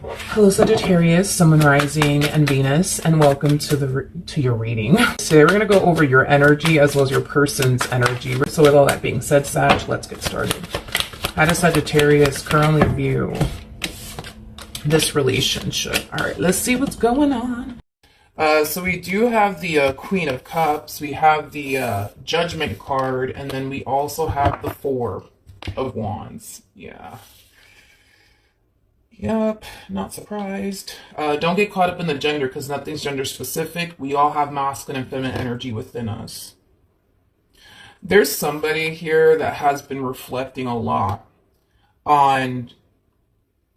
Hello Sagittarius, Sun, Rising, and Venus, and welcome to your reading. Today we're going to go over your energy as well as your person's energy. So with all that being said, Sag, let's get started. How does Sagittarius currently view this relationship? All right, let's see what's going on. So we do have the Queen of Cups, we have the Judgment card, and then we also have the Four of Wands. Yeah. Yep, not surprised. Don't get caught up in the gender because nothing's gender specific. We all have masculine and feminine energy within us. There's somebody here that has been reflecting a lot on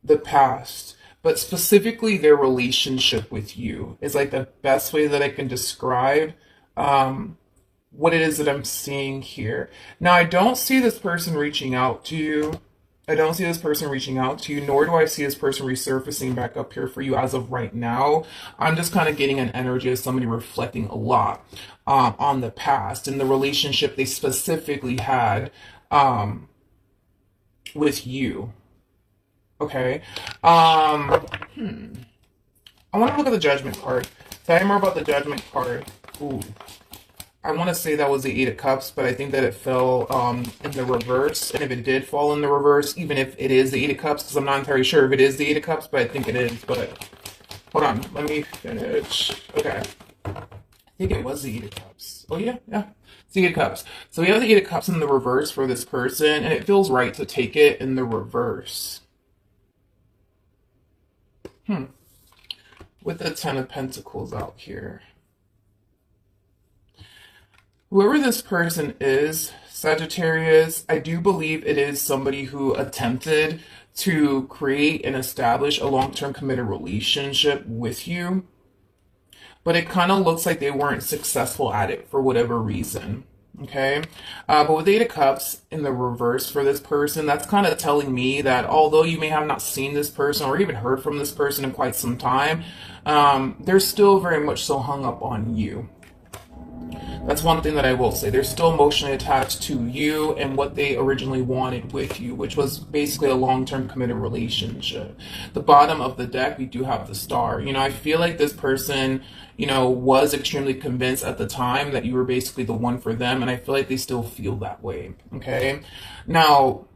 the past, but specifically their relationship with you is like the best way that I can describe what it is that I'm seeing here. Now, I don't see this person reaching out to you. I don't see this person reaching out to you, nor do I see this person resurfacing back up here for you as of right now. I'm just kind of getting an energy of somebody reflecting a lot on the past and the relationship they specifically had with you. Okay. I want to look at the Judgment card. Tell me more about the Judgment card. Ooh. I want to say that was the Eight of Cups, but I think that it fell in the reverse. And if it did fall in the reverse, even if it is the Eight of Cups, because I'm not entirely sure if it is the Eight of Cups, but I think it is. But hold on, let me finish. Okay. I think it was the Eight of Cups. Oh, yeah. It's the Eight of Cups. So we have the Eight of Cups in the reverse for this person, and it feels right to take it in the reverse. With the Ten of Pentacles out here. Whoever this person is, Sagittarius, I do believe it is somebody who attempted to create and establish a long-term committed relationship with you, but it kind of looks like they weren't successful at it for whatever reason. Okay, but with the Eight of Cups in the reverse for this person, that's kind of telling me that although you may have not seen this person or even heard from this person in quite some time, they're still very much so hung up on you. That's one thing that I will say. They're still emotionally attached to you and what they originally wanted with you, which was basically a long-term committed relationship. The bottom of the deck, we do have the Star. You know, I feel like this person, you know, was extremely convinced at the time that you were basically the one for them, and I feel like they still feel that way, okay? Now,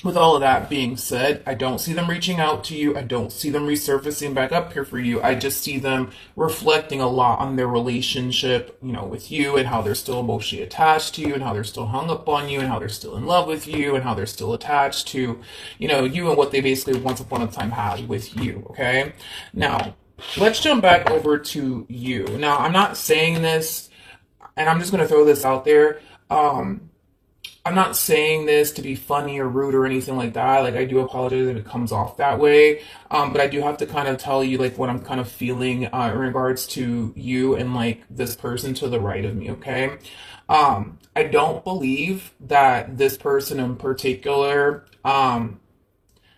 with all of that being said, I don't see them reaching out to you. I don't see them resurfacing back up here for you. I just see them reflecting a lot on their relationship, you know, with you and how they're still emotionally attached to you and how they're still hung up on you and how they're still in love with you and how they're still attached to, you know, you and what they basically once upon a time had with you, okay? Now, let's jump back over to you. Now, I'm not saying this, and I'm just going to throw this out there. I'm not saying this to be funny or rude or anything like that. Like, I do apologize if it comes off that way. But I do have to kind of tell you, like, what I'm kind of feeling in regards to you and, like, this person to the right of me, okay? I don't believe that this person in particular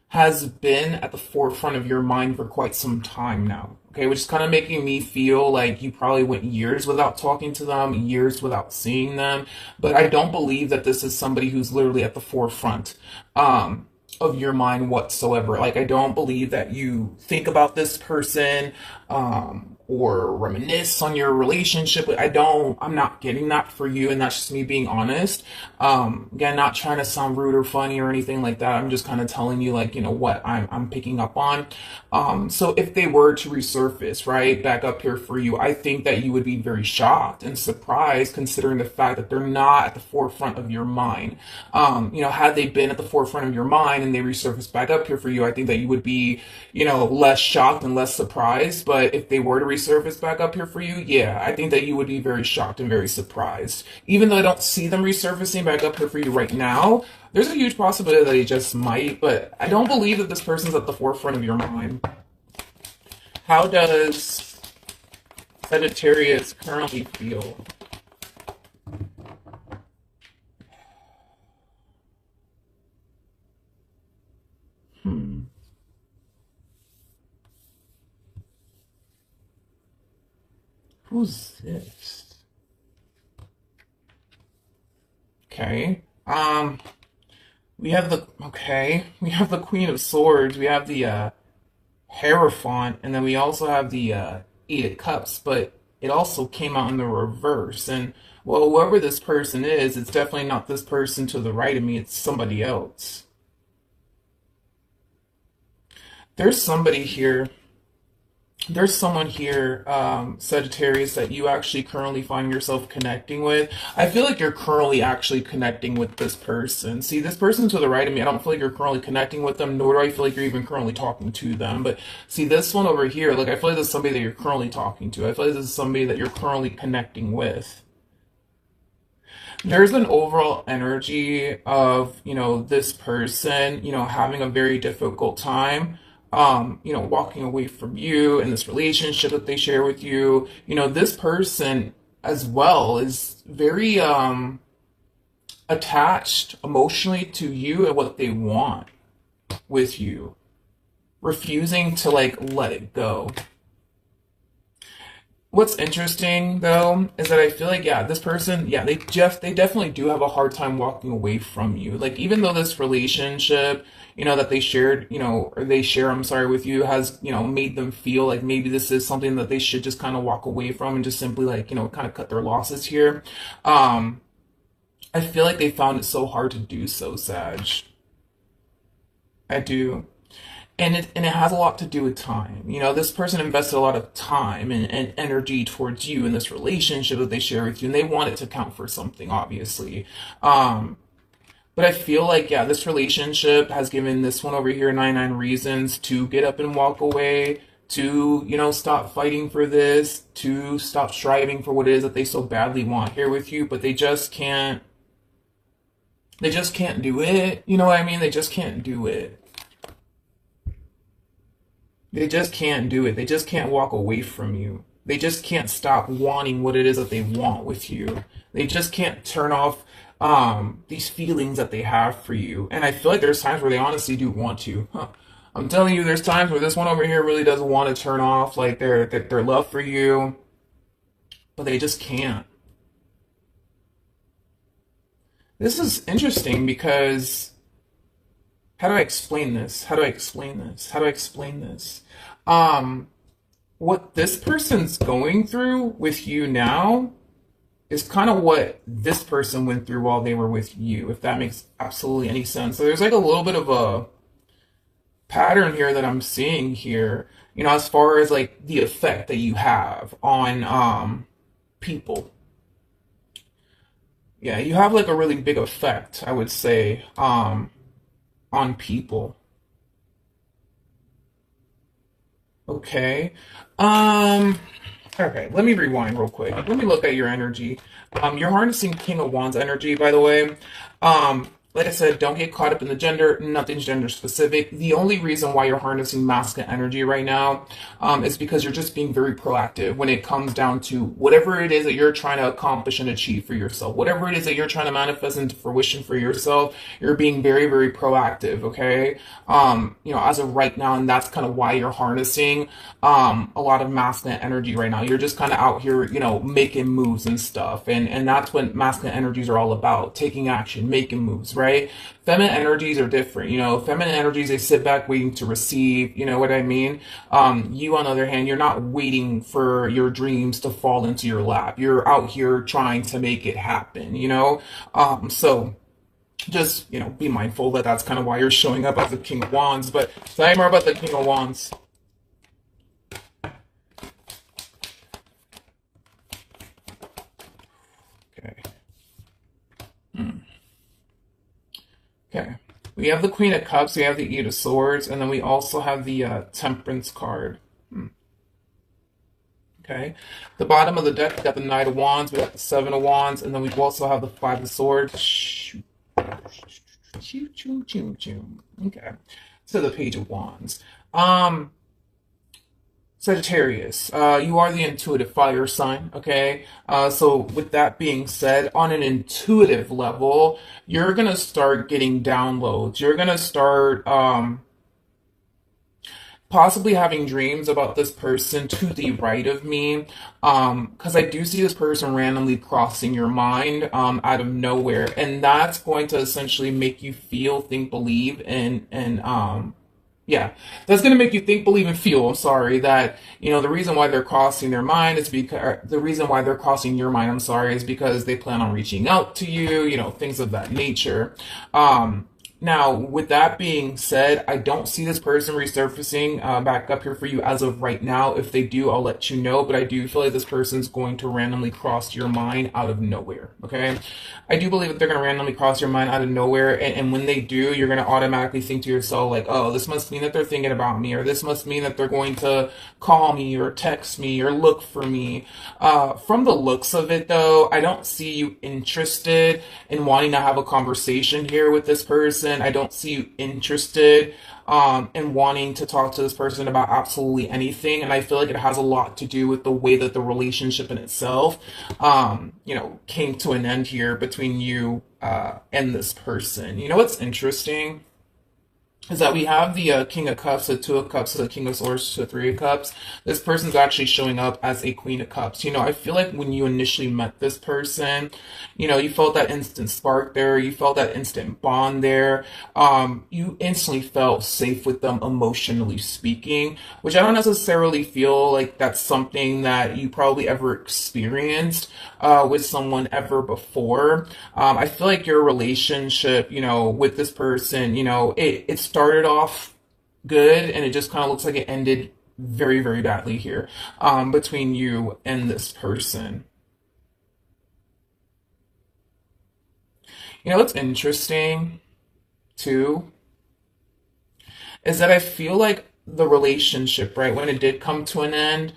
has been at the forefront of your mind for quite some time now. Okay, which is kind of making me feel like you probably went years without talking to them, years without seeing them. But I don't believe that this is somebody who's literally at the forefront of your mind whatsoever. Like, I don't believe that you think about this person or reminisce on your relationship. I'm not getting that for you, and that's just me being honest. Again, not trying to sound rude or funny or anything like that. I'm just kind of telling you, like, you know, what I'm picking up on. So if they were to resurface, right, back up here for you, I think that you would be very shocked and surprised considering the fact that they're not at the forefront of your mind. You know, had they been at the forefront of your mind and they resurfaced back up here for you, I think that you would be, you know, less shocked and less surprised. But if they were to resurface back up here for you, yeah, I think that you would be very shocked and very surprised. Even though I don't see them resurfacing back up here for you right now, there's a huge possibility that they just might, but I don't believe that this person's at the forefront of your mind. How does Sagittarius currently feel? Who's this? Okay. We have the Queen of Swords. We have the Hierophant, and then we also have the Eight of Cups, but it also came out in the reverse. And well, whoever this person is, it's definitely not this person to the right of me, it's somebody else. There's somebody here there's someone here, Sagittarius, that you actually currently find yourself connecting with. I feel like you're currently actually connecting with this person. See, this person to the right of me, I don't feel like you're currently connecting with them, nor do I feel like you're even currently talking to them. But see, this one over here, like, I feel like this is somebody that you're currently talking to. I feel like this is somebody that you're currently connecting with. There's an overall energy of, this person, having a very difficult time, walking away from you and this relationship that they share with you. This person as well is very attached emotionally to you and what they want with you, refusing to like let it go. What's interesting though is that I feel like, yeah, this person, yeah, they definitely do have a hard time walking away from you. Like, even though this relationship, that they shared, or they share, I'm sorry, with you, has, made them feel like maybe this is something that they should just kind of walk away from and just simply, like, kind of cut their losses here. Um, I feel like they found it so hard to do so, Sag. I do. And it has a lot to do with time. This person invested a lot of time and energy towards you in this relationship that they share with you, and they want it to count for something, obviously. Um, but I feel like, yeah, this relationship has given this one over here 99 reasons to get up and walk away, to, stop fighting for this, to stop striving for what it is that they so badly want here with you, but they just can't do it. You know what I mean? They just can't do it. They just can't do it. They just can't walk away from you. They just can't stop wanting what it is that they want with you. They just can't turn off these feelings that they have for you. And I feel like there's times where they honestly do want to. Huh. I'm telling you, there's times where this one over here really doesn't want to turn off like their love for you, but they just can't. This is interesting because how do I explain this? How do I explain this? How do I explain this? Um, what this person's going through with you now is kind of what this person went through while they were with you, if that makes absolutely any sense. So there's like a little bit of a pattern here that I'm seeing here, as far as like the effect that you have on people. Yeah, you have like a really big effect, I would say, on people. Okay. Um, okay, let me rewind real quick. Let me look at your energy. You're harnessing King of Wands energy, by the way. Like I said, don't get caught up in the gender. Nothing's gender specific. The only reason why you're harnessing masculine energy right now is because you're just being very proactive when it comes down to whatever it is that you're trying to accomplish and achieve for yourself. Whatever it is that you're trying to manifest into fruition for yourself, you're being very, very proactive, okay? As of right now, and that's kind of why you're harnessing a lot of masculine energy right now. You're just kind of out here, making moves and stuff. And that's what masculine energies are all about, taking action, making moves, right? Feminine energies are different. Feminine energies, they sit back waiting to receive, you know what I mean? You, on the other hand, you're not waiting for your dreams to fall into your lap. You're out here trying to make it happen. So just, be mindful that that's kind of why you're showing up as the King of Wands. But tell me more about the King of Wands. Okay. Okay. We have the Queen of Cups, we have the Eight of Swords, and then we also have the Temperance card. Okay. The bottom of the deck, we got the Knight of Wands, we got the Seven of Wands, and then we also have the Five of Swords. Shoo, choo, choo, choo, choo. Okay. So the Page of Wands. Sagittarius, you are the intuitive fire sign, okay? So with that being said, on an intuitive level, you're gonna start getting downloads. You're gonna start possibly having dreams about this person to the right of me, because I do see this person randomly crossing your mind out of nowhere, and that's going to essentially make you feel, think, believe, and Yeah, that's going to make you think, believe, and feel. I'm sorry that, the reason why they're crossing their mind is because the reason why they're crossing your mind, I'm sorry, is because they plan on reaching out to you, things of that nature. Now, with that being said, I don't see this person resurfacing back up here for you as of right now. If they do, I'll let you know, but I do feel like this person's going to randomly cross your mind out of nowhere, okay? I do believe that they're going to randomly cross your mind out of nowhere, and when they do, you're going to automatically think to yourself, like, oh, this must mean that they're thinking about me, or this must mean that they're going to call me, or text me, or look for me. From the looks of it, though, I don't see you interested in wanting to have a conversation here with this person. I don't see you interested in wanting to talk to this person about absolutely anything. And I feel like it has a lot to do with the way that the relationship in itself, came to an end here between you and this person. You know what's interesting? Is that we have the King of Cups, the Two of Cups, the King of Swords, the Three of Cups. This person's actually showing up as a Queen of Cups. I feel like when you initially met this person, you felt that instant spark there. You felt that instant bond there. You instantly felt safe with them emotionally speaking, which I don't necessarily feel like that's something that you probably ever experienced with someone ever before. I feel like your relationship, with this person, it started off good and it just kind of looks like it ended very, very badly here between you and this person. What's interesting too is that I feel like the relationship, right, when it did come to an end,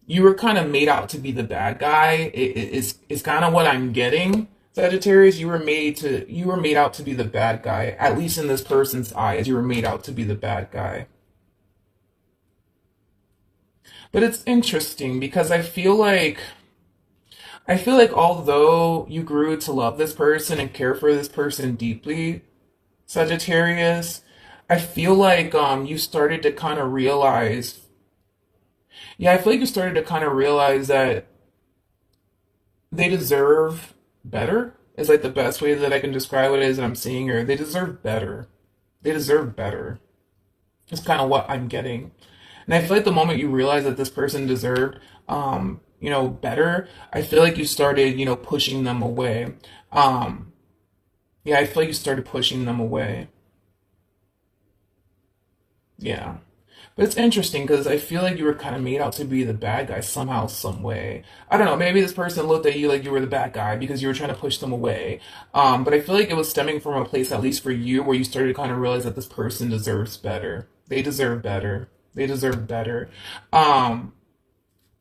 you were kind of made out to be the bad guy. Is kind of what I'm getting. Sagittarius, you were made out to be the bad guy. At least in this person's eyes, you were made out to be the bad guy. But it's interesting because I feel like although you grew to love this person and care for this person deeply, Sagittarius, I feel like you started to kind of realize, yeah, I feel like you started to kind of realize that they deserve better. Is like the best way that I can describe what it is that I'm seeing here. They deserve better. They deserve better. It's kind of what I'm getting. And I feel like the moment you realize that this person deserved, better, I feel like you started, pushing them away. Um, yeah, I feel like you started pushing them away. Yeah. But it's interesting because I feel like you were kind of made out to be the bad guy somehow, some way. I don't know. Maybe this person looked at you like you were the bad guy because you were trying to push them away. But I feel like it was stemming from a place, at least for you, where you started to kind of realize that this person deserves better. They deserve better. They deserve better. Um,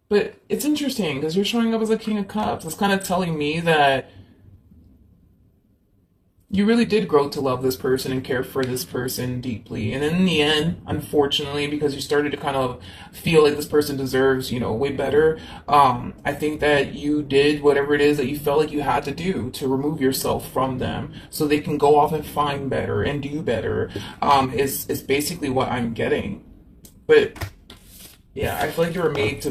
but it's interesting because you're showing up as a King of Cups. It's kind of telling me that you really did grow to love this person and care for this person deeply. And in the end, unfortunately, because you started to kind of feel like this person deserves, way better, I think that you did whatever it is that you felt like you had to do to remove yourself from them so they can go off and find better and do better, is basically what I'm getting. But yeah, I feel like you were made to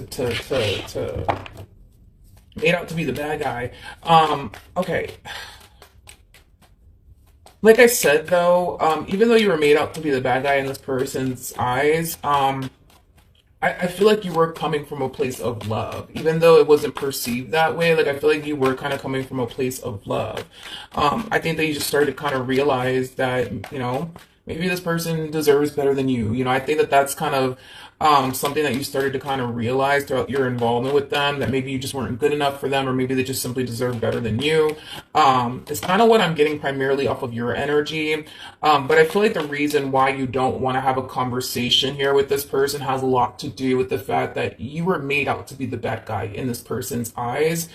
made out to be the bad guy. Okay. Like I said, though, even though you were made out to be the bad guy in this person's eyes, I feel like you were coming from a place of love, even though it wasn't perceived that way. Like I feel like you were kind of coming from a place of love. I think that you just started to kind of realize that maybe this person deserves better than you. I think that that's kind of something that you started to kind of realize throughout your involvement with them, that maybe you just weren't good enough for them, or maybe they just simply deserve better than you. It's kind of what I'm getting primarily off of your energy. But I feel like the reason why you don't want to have a conversation here with this person has a lot to do with the fact that you were made out to be the bad guy in this person's eyes.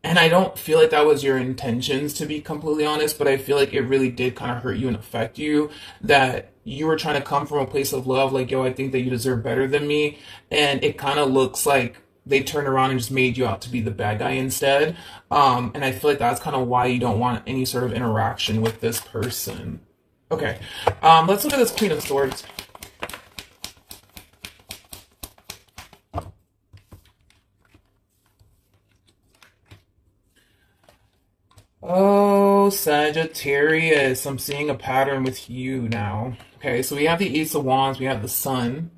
And I don't feel like that was your intentions, to be completely honest, but I feel like it really did kind of hurt you and affect you. That you were trying to come from a place of love, like, yo, I think that you deserve better than me. And it kind of looks like they turned around and just made you out to be the bad guy instead. And I feel like that's kind of why you don't want any sort of interaction with this person. Okay, let's look at this Queen of Swords. Oh, Sagittarius, I'm seeing a pattern with you now. Okay, so we have the Ace of Wands, we have the Sun,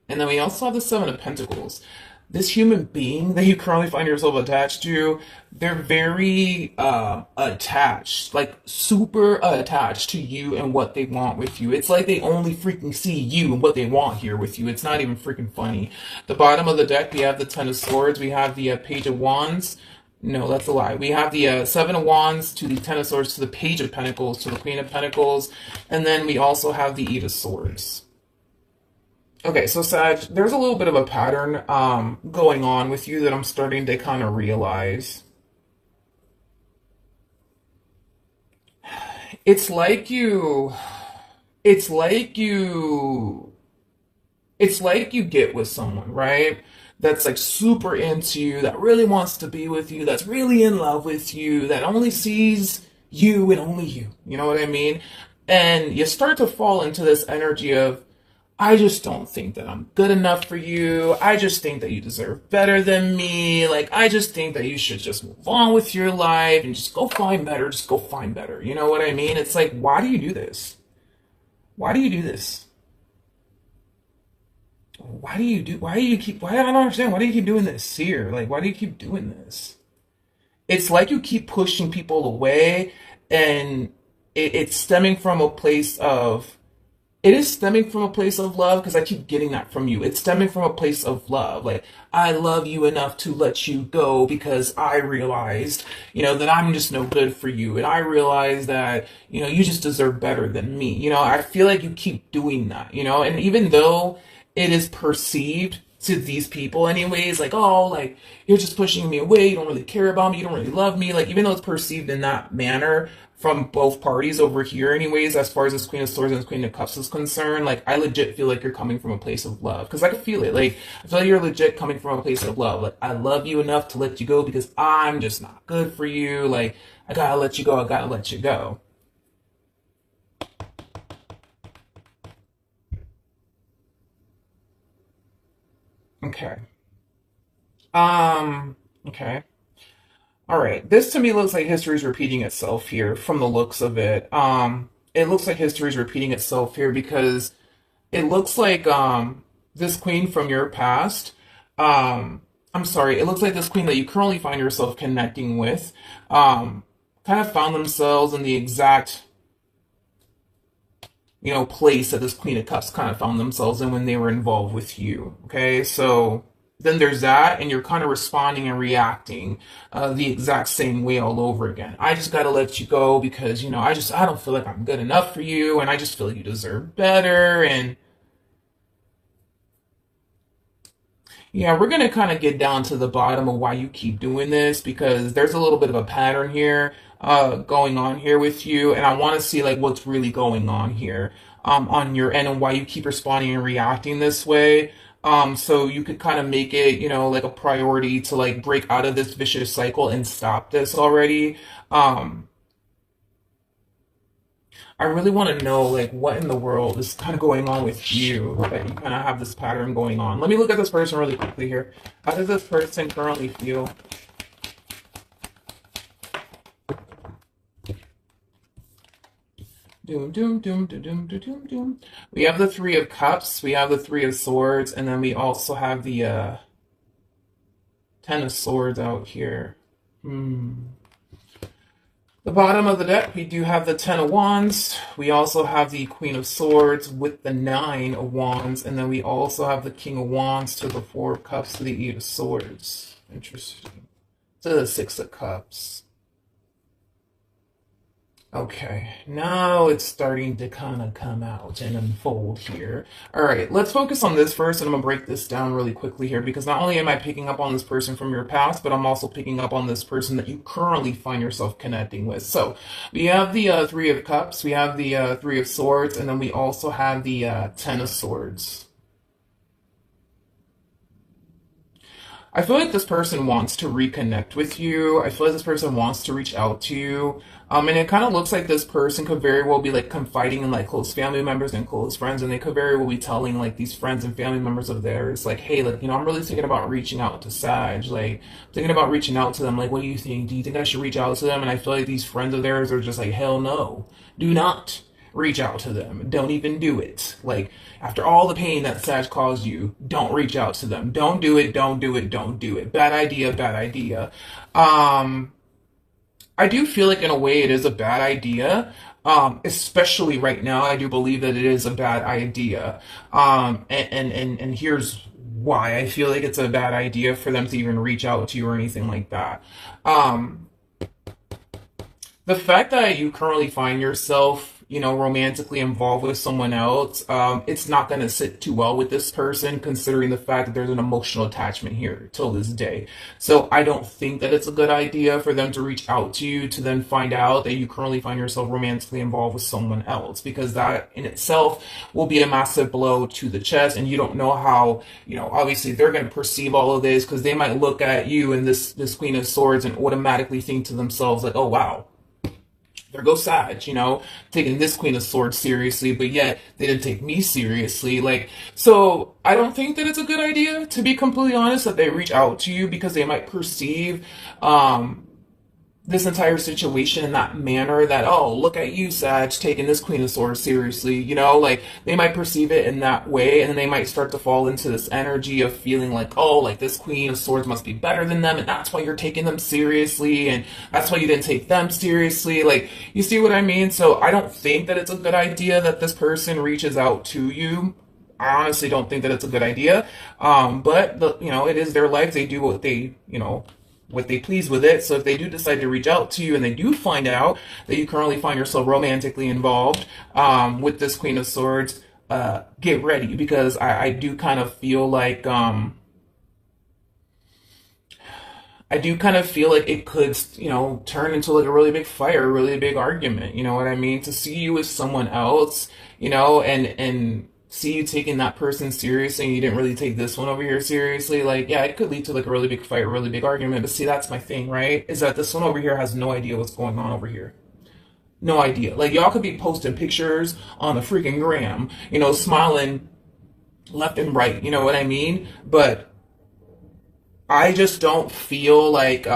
and then we also have the Seven of Pentacles. This human being that you currently find yourself attached to, they're very attached, like super attached to you and what they want with you. It's like they only freaking see you and what they want here with you. It's not even freaking funny. The bottom of the deck, we have the Ten of Swords, we have the Page of Wands. No, that's a lie. We have the Seven of Wands to the Ten of Swords to the Page of Pentacles to the Queen of Pentacles, and then we also have the Eight of Swords. Okay, so Sag, there's a little bit of a pattern going on with you that I'm starting to kind of realize. It's like you, it's like you, it's like you get with someone, right? That's like super into you, that really wants to be with you, that's really in love with you, that only sees you and only you. You know what I mean? And you start to fall into this energy of, I just don't think that I'm good enough for you. I just think that you deserve better than me. Like, I just think that you should just move on with your life and just go find better. Just go find better. You know what I mean? It's like, why do you do this? Why do you do this? Why, I don't understand. Why do you keep doing this here? Like, why do you keep doing this? It's like you keep pushing people away, and it's stemming from a place of, it is stemming from a place of love, because I keep getting that from you. It's stemming from a place of love. Like, I love you enough to let you go because I realized, that I'm just no good for you. And I realized that, you just deserve better than me. I feel like you keep doing that, and even though it is perceived to these people anyways, like, oh, like, you're just pushing me away, you don't really care about me, you don't really love me, like, even though it's perceived in that manner from both parties over here anyways, as far as this Queen of Swords and this Queen of Cups is concerned, like, I legit feel like you're coming from a place of love, because I can feel it, like, I feel like you're legit coming from a place of love, like, I love you enough to let you go because I'm just not good for you, like, I gotta let you go, I gotta let you go. Okay. Okay. All right. This to me looks like history is repeating itself here from the looks of it. It looks like history is repeating itself here because it looks like this queen from your past, I'm sorry, it looks like this queen that you currently find yourself connecting with, kind of found themselves in the exact, place that this Queen of Cups kind of found themselves in when they were involved with you. Okay, so then there's that, and you're kind of responding and reacting the exact same way all over again. I just gotta let you go because I don't feel like I'm good enough for you, and I just feel like you deserve better. And yeah, we're gonna kind of get down to the bottom of why you keep doing this because there's a little bit of a pattern here going on here with you, and I want to see like what's really going on here on your end and why you keep responding and reacting this way. So you could kind of make it, like a priority to like break out of this vicious cycle and stop this already. Um, I really want to know like what in the world is kind of going on with you that you kind of have this pattern going on. Let me look at this person really quickly here. How does this person currently feel? Doom, doom, doom, doom, doom, doom, doom, doom. We have the Three of Cups, we have the Three of Swords, and then we also have the Ten of Swords out here. The bottom of the deck, we do have the Ten of Wands. We also have the Queen of Swords with the Nine of Wands. And then we also have the King of Wands to the Four of Cups to the Eight of Swords. Interesting. To the Six of Cups. Okay, now it's starting to kind of come out and unfold here. All right, let's focus on this first, and I'm gonna break this down really quickly here because not only am I picking up on this person from your past, but I'm also picking up on this person that you currently find yourself connecting with. So we have the Three of Cups, we have the Three of Swords, and then we also have the Ten of Swords. I feel like this person wants to reconnect with you. I feel like this person wants to reach out to you. And it kind of looks like this person could very well be like confiding in like close family members and close friends, and they could very well be telling like these friends and family members of theirs, like, hey, like, I'm really thinking about reaching out to Sag, like, thinking about reaching out to them. Like, what do you think? Do you think I should reach out to them? And I feel like these friends of theirs are just like, hell no, do not reach out to them. Don't even do it. Like, after all the pain that Sag caused you, don't reach out to them. Don't do it. Don't do it. Don't do it. Bad idea. Bad idea. I do feel like in a way it is a bad idea. Especially right now, I do believe that it is a bad idea. And here's why I feel like it's a bad idea for them to even reach out to you or anything like that. The fact that you currently find yourself, romantically involved with someone else, it's not going to sit too well with this person, considering the fact that there's an emotional attachment here till this day. So I don't think that it's a good idea for them to reach out to you to then find out that you currently find yourself romantically involved with someone else, because that in itself will be a massive blow to the chest. And you don't know how, obviously they're going to perceive all of this, because they might look at you and this Queen of Swords and automatically think to themselves like, oh wow, there goes Sag, taking this Queen of Swords seriously, but yet they didn't take me seriously. Like, so I don't think that it's a good idea, to be completely honest, that they reach out to you, because they might perceive this entire situation in that manner, that, oh, look at you, Sag, taking this Queen of Swords seriously, like they might perceive it in that way, and then they might start to fall into this energy of feeling like, oh, like this Queen of Swords must be better than them, and that's why you're taking them seriously, and that's why you didn't take them seriously. Like, you see what I mean? So I don't think that it's a good idea that this person reaches out to you. I honestly don't think that it's a good idea. But it is their life. They do what they please with it. So if they do decide to reach out to you and they do find out that you currently find yourself romantically involved with this Queen of Swords, get ready, because I do kind of feel like it could, turn into like a really big fight or a really big argument. You know what I mean? To see you with someone else, and see you taking that person seriously, and you didn't really take this one over here seriously, like, yeah, it could lead to like a really big fight, a really big argument. But see, that's my thing, right? Is that this one over here has no idea what's going on over here. No idea. Like, y'all could be posting pictures on the freaking gram, smiling left and right, you know what I mean? But I just don't feel like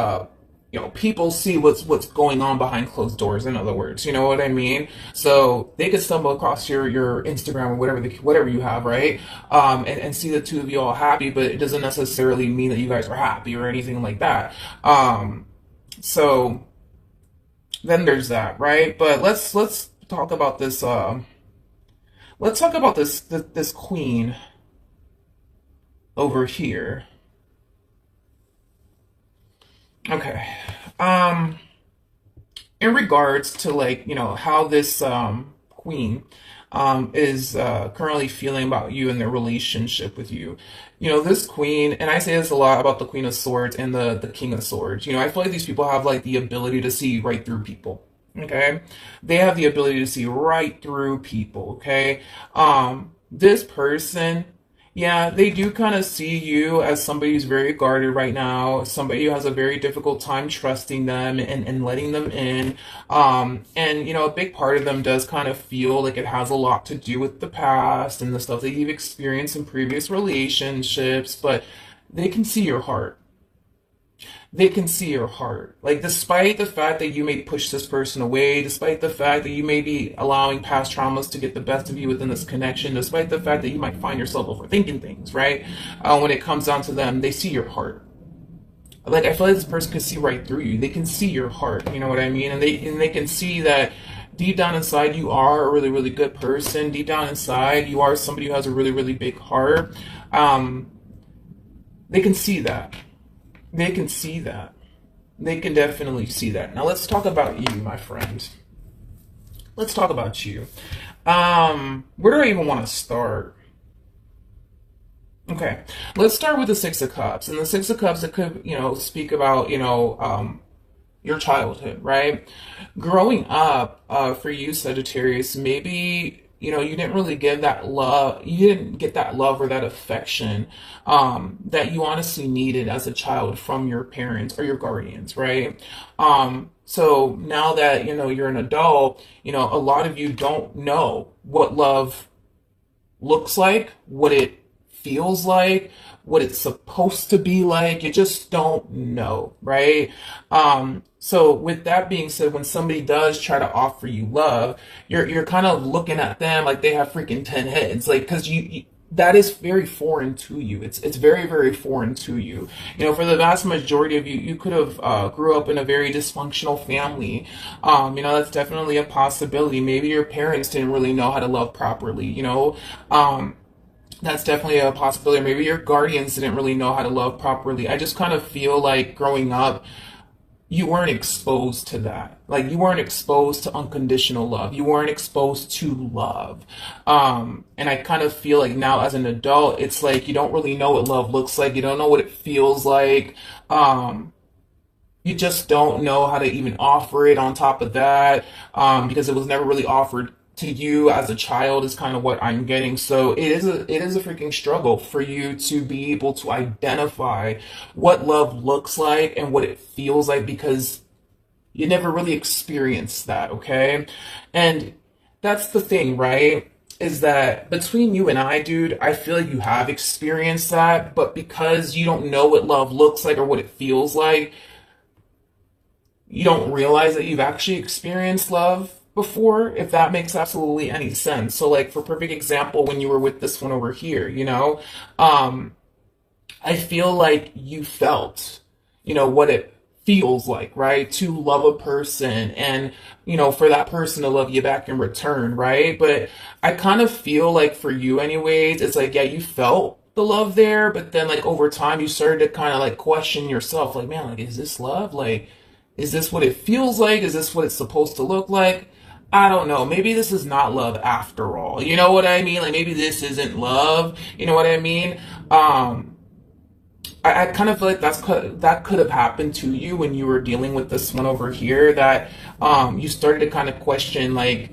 people see what's going on behind closed doors, in other words, you know what I mean? So they could stumble across your Instagram or whatever you have, right? And see the two of you all happy, but it doesn't necessarily mean that you guys are happy or anything like that. So then there's that, right? But let's talk about this. Let's talk about this queen over here. Okay. In regards to like, how this queen is currently feeling about you and their relationship with you. This queen, and I say this a lot about the Queen of Swords and the King of Swords. I feel like these people have like the ability to see right through people. Okay? They have the ability to see right through people, okay? This person, yeah, they do kind of see you as somebody who's very guarded right now, somebody who has a very difficult time trusting them and letting them in. And, a big part of them does kind of feel like it has a lot to do with the past and the stuff that you've experienced in previous relationships, but they can see your heart. They can see your heart. Like, despite the fact that you may push this person away, despite the fact that you may be allowing past traumas to get the best of you within this connection, despite the fact that you might find yourself overthinking things, right? When it comes down to them, they see your heart. Like, I feel like this person can see right through you. They can see your heart, you know what I mean? And they can see that deep down inside, you are a really, really good person. Deep down inside, you are somebody who has a really, really big heart. They can see that. They can see that. They can definitely see that. Now let's talk about you, my friend. Let's talk about you. Where do I even want to start? Okay, let's start with the Six of Cups. And the Six of Cups, it could, speak about, your childhood, right? Growing up, for you, Sagittarius, maybe you didn't really give that love, you didn't get that love or that affection that you honestly needed as a child from your parents or your guardians, right? So now that, you're an adult, a lot of you don't know what love looks like, what it feels like, what it's supposed to be like. You just don't know, right? So with that being said, when somebody does try to offer you love, you're kind of looking at them like they have freaking 10 heads, like because you that is very foreign to you. It's very, very foreign to you. For the vast majority of you, you could have grew up in a very dysfunctional family. That's definitely a possibility. Maybe your parents didn't really know how to love properly. That's definitely a possibility. Maybe your guardians didn't really know how to love properly. I just kind of feel like growing up, you weren't exposed to that. Like you weren't exposed to unconditional love. You weren't exposed to love. And I kind of feel like now as an adult, it's like you don't really know what love looks like. You don't know what it feels like. You just don't know how to even offer it on top of that, because it was never really offered to you as a child is kind of what I'm getting. So it is a freaking struggle for you to be able to identify what love looks like and what it feels like because you never really experienced that, okay? And that's the thing, right? Is that between you and I, dude, I feel like you have experienced that, but because you don't know what love looks like or what it feels like, you don't realize that you've actually experienced love before, if that makes absolutely any sense. So, like, for perfect example, when you were with this one over here, I feel like you felt, what it feels like, right? To love a person and, for that person to love you back in return, right? But I kind of feel like for you anyways, it's like, yeah, you felt the love there, but then like over time you started to kind of like question yourself, like, man, like, is this love? Like, is this what it feels like? Is this what it's supposed to look like? I don't know. Maybe this is not love after all. You know what I mean? Like maybe this isn't love. You know what I mean? I kind of feel like that could have happened to you when you were dealing with this one over here. That you started to kind of question like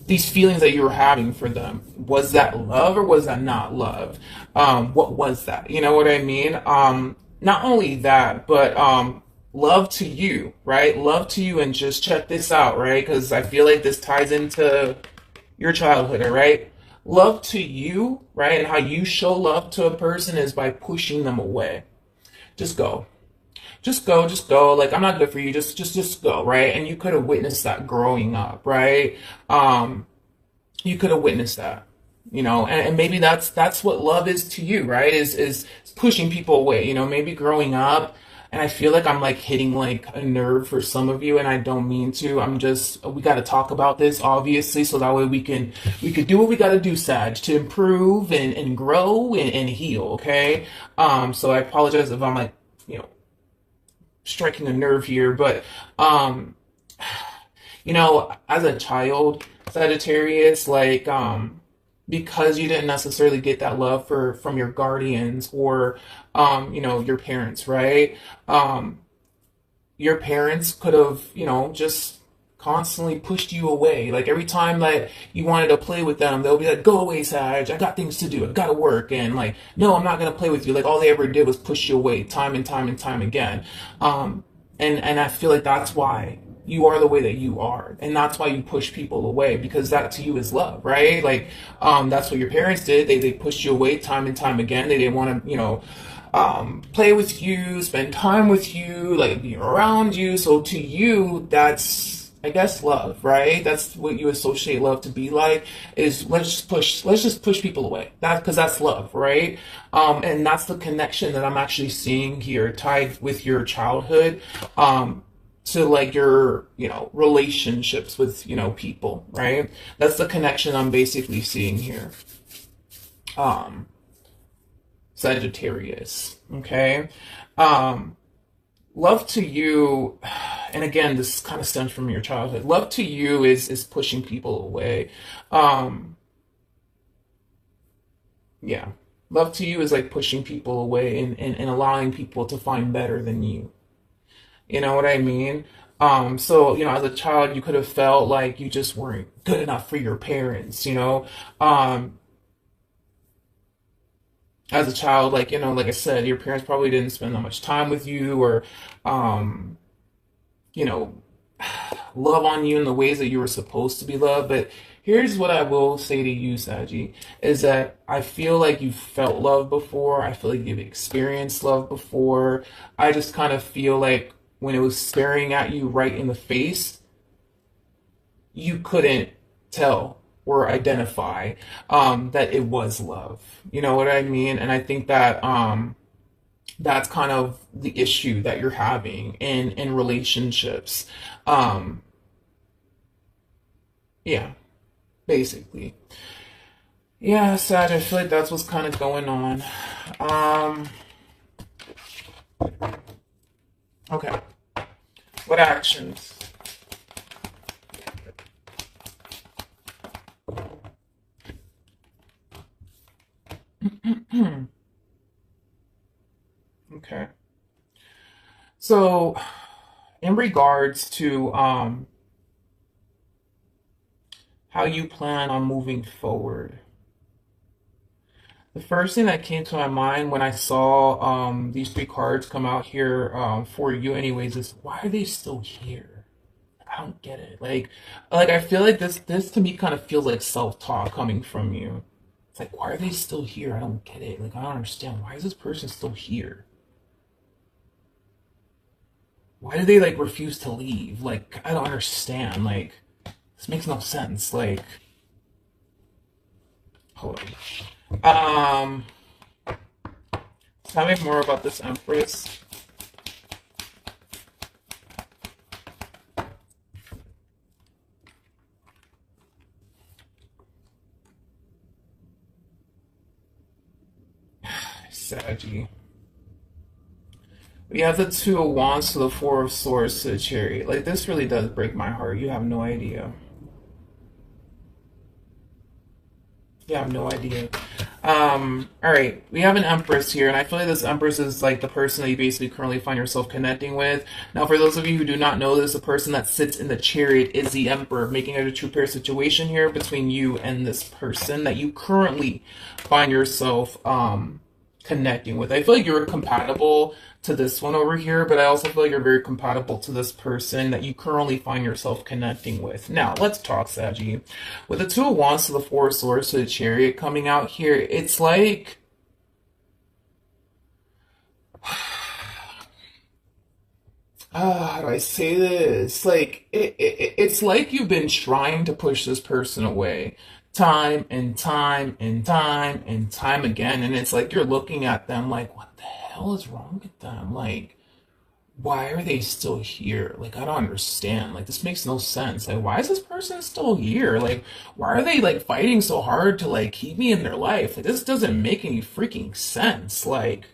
these feelings that you were having for them. Was that love or was that not love? What was that? You know what I mean? Not only that, but love to you, right? Love to you, and just check this out, right? Because I feel like this ties into your childhood, right? Love to you, right? And how you show love to a person is by pushing them away. Just go. Just go, just go. Like, I'm not good for you. Just go, right? And you could have witnessed that growing up, right? You could have witnessed that, and maybe that's what love is to you, right? Is pushing people away, maybe growing up. And I feel like I'm like hitting like a nerve for some of you, and I don't mean to. We got to talk about this, obviously, so that way we could do what we got to do, Sag, to improve and grow and heal, okay? So I apologize if I'm like, striking a nerve here, but, as a child, Sagittarius, like, because you didn't necessarily get that love from your guardians or your parents, right? Your parents could have, just constantly pushed you away. Like every time that you wanted to play with them, they'll be like, "Go away, Sag. I got things to do. I gotta work." And like, "No, I'm not gonna play with you." Like all they ever did was push you away time and time and time again. And I feel like that's why you are the way that you are, and that's why you push people away, because that to you is love, right? Like that's what your parents did. They pushed you away time and time again. They didn't want to play with you, spend time with you, like be around you. So to you, that's, I guess, love, right? That's what you associate love to be like, is let's just push people away. Because that's love, right? And that's the connection that I'm actually seeing here, tied with your childhood, to like your, relationships with, people, right? That's the connection I'm basically seeing here. Sagittarius, okay? Love to you, and again, this kind of stems from your childhood. Love to you is pushing people away. Yeah. Love to you is like pushing people away and allowing people to find better than you. You know what I mean? So, as a child, you could have felt like you just weren't good enough for your parents, Um, as a child, like, like I said, your parents probably didn't spend that much time with you or, um, you know, love on you in the ways that you were supposed to be loved. But here's what I will say to you, Saji, is that I feel like you've felt love before. I feel like you've experienced love before. I just kind of feel like when it was staring at you right in the face, you couldn't tell or identify that it was love. You know what I mean? And I think that that's kind of the issue that you're having in relationships. Um, yeah, basically. Yeah, sad. I feel like that's what's kind of going on. Um, okay. What actions? Okay. So, in regards to how you plan on moving forward, the first thing that came to my mind when I saw these three cards come out here for you, anyways, is why are they still here? I don't get it. Like I feel like this to me kind of feels like self-talk coming from you. It's like, why are they still here? I don't get it. Like, I don't understand. Why is this person still here? Why do they like refuse to leave? Like, I don't understand. Like, this makes no sense. Like, hold on. Tell me more about this Empress. Saggy. We have the Two of Wands to the Four of Swords to the Chariot. Like, this really does break my heart. You have no idea. You have no idea. All right, we have an Empress here, and I feel like this Empress is like the person that you basically currently find yourself connecting with. Now, for those of you who do not know this, the person that sits in the Chariot is the Emperor, making it a true pair situation here between you and this person that you currently find yourself connecting with. I feel like you're compatible to this one over here, but I also feel like you're very compatible to this person that you currently find yourself connecting with. Now, let's talk, Saggy. With the Two of Wands to the Four of Swords to the Chariot coming out here, it's like how do I say this? Like it's like you've been trying to push this person away time and time and time and time again, and it's like you're looking at them like, what the hell is wrong with them? Like, why are they still here? Like, I don't understand. Like, this makes no sense. Like, why is this person still here? Like, why are they like fighting so hard to like keep me in their life? Like, this doesn't make any freaking sense. Like,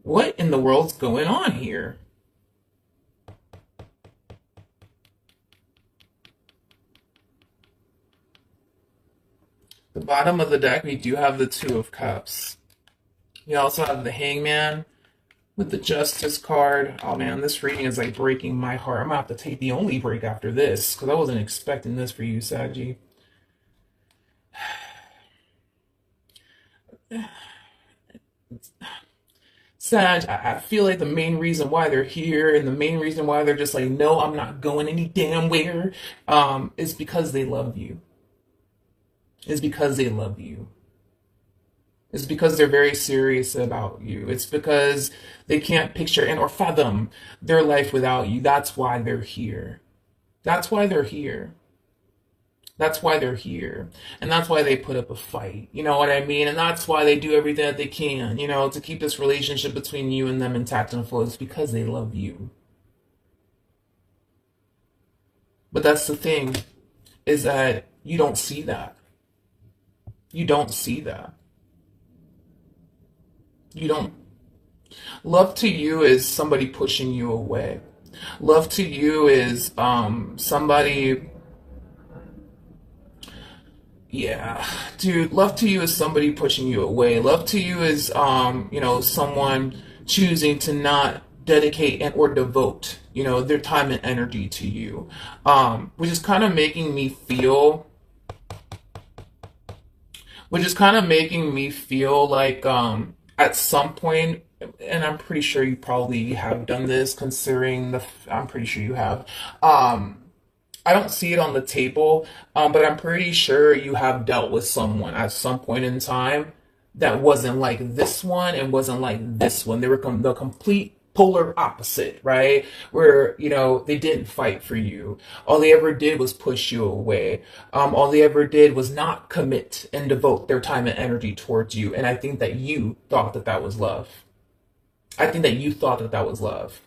what in the world's going on here? The bottom of the deck, we do have the Two of Cups. We also have the Hangman with the Justice card. Oh man, this reading is like breaking my heart. I'm gonna have to take the only break after this because I wasn't expecting this for you, Saji. Sag, I feel like the main reason why they're here and the main reason why they're just like, no, I'm not going any damn where, is because they love you. Is because they love you. It's because they're very serious about you. It's because they can't picture and or fathom their life without you. That's why they're here. That's why they're here. That's why they're here. And that's why they put up a fight. You know what I mean? And that's why they do everything that they can, to keep this relationship between you and them intact and full. It's because they love you. But that's the thing, is that you don't see that. You don't see that. You don't. Love to you is somebody pushing you away. Love to you is somebody. Yeah, dude, love to you is somebody pushing you away. Love to you is someone choosing to not dedicate and or devote their time and energy to you, which is kind of making me feel like at some point, and I'm pretty sure you probably have done this, considering I'm pretty sure you have. um I don't see it on the table, but I'm pretty sure you have dealt with someone at some point in time that wasn't like this one and wasn't like this one. They were the complete polar opposite, right? Where, they didn't fight for you. All they ever did was push you away. All they ever did was not commit and devote their time and energy towards you. And I think that you thought that that was love. I think that you thought that that was love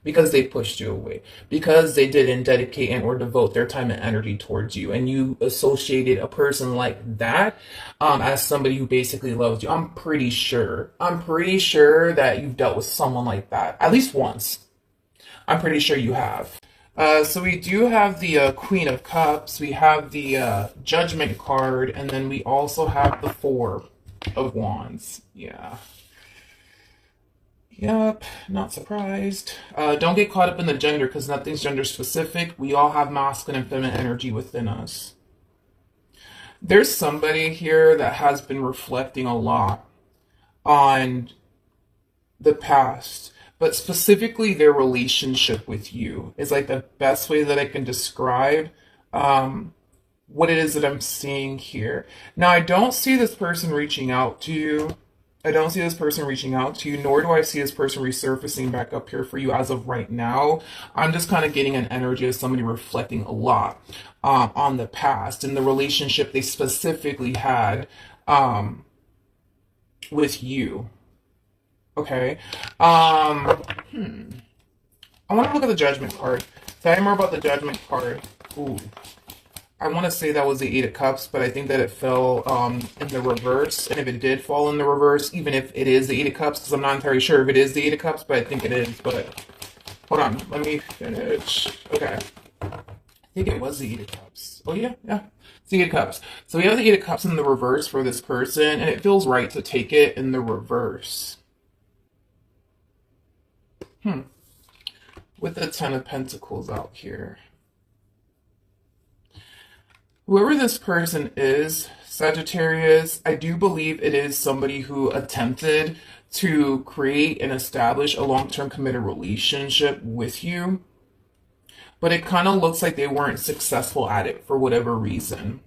because they pushed you away, because they didn't dedicate and or devote their time and energy towards you, and you associated a person like that as somebody who basically loves you. I'm pretty sure that you've dealt with someone like that at least once. I'm pretty sure you have. So we do have the Queen of Cups, we have the Judgment card, and then we also have the Four of Wands. Yeah. Yep, not surprised. Don't get caught up in the gender because nothing's gender specific. We all have masculine and feminine energy within us. There's somebody here that has been reflecting a lot on the past, but specifically their relationship with you is like the best way that I can describe what it is that I'm seeing here. Now, I don't see this person reaching out to you. Nor do I see this person resurfacing back up here for you as of right now. I'm just kind of getting an energy of somebody reflecting a lot on the past and the relationship they specifically had with you. Okay. I want to look at the Judgment card. Tell me more about the Judgment card. Ooh. I want to say that was the Eight of Cups, but I think that it fell in the reverse. And if it did fall in the reverse, even if it is the Eight of Cups, because I'm not entirely sure if it is the Eight of Cups, but I think it is. But hold on, let me finish. Okay. I think it was the Eight of Cups. Oh, yeah. It's the Eight of Cups. So we have the Eight of Cups in the reverse for this person, and it feels right to take it in the reverse. With the Ten of Pentacles out here. Whoever this person is, Sagittarius, I do believe it is somebody who attempted to create and establish a long-term committed relationship with you, but it kind of looks like they weren't successful at it for whatever reason.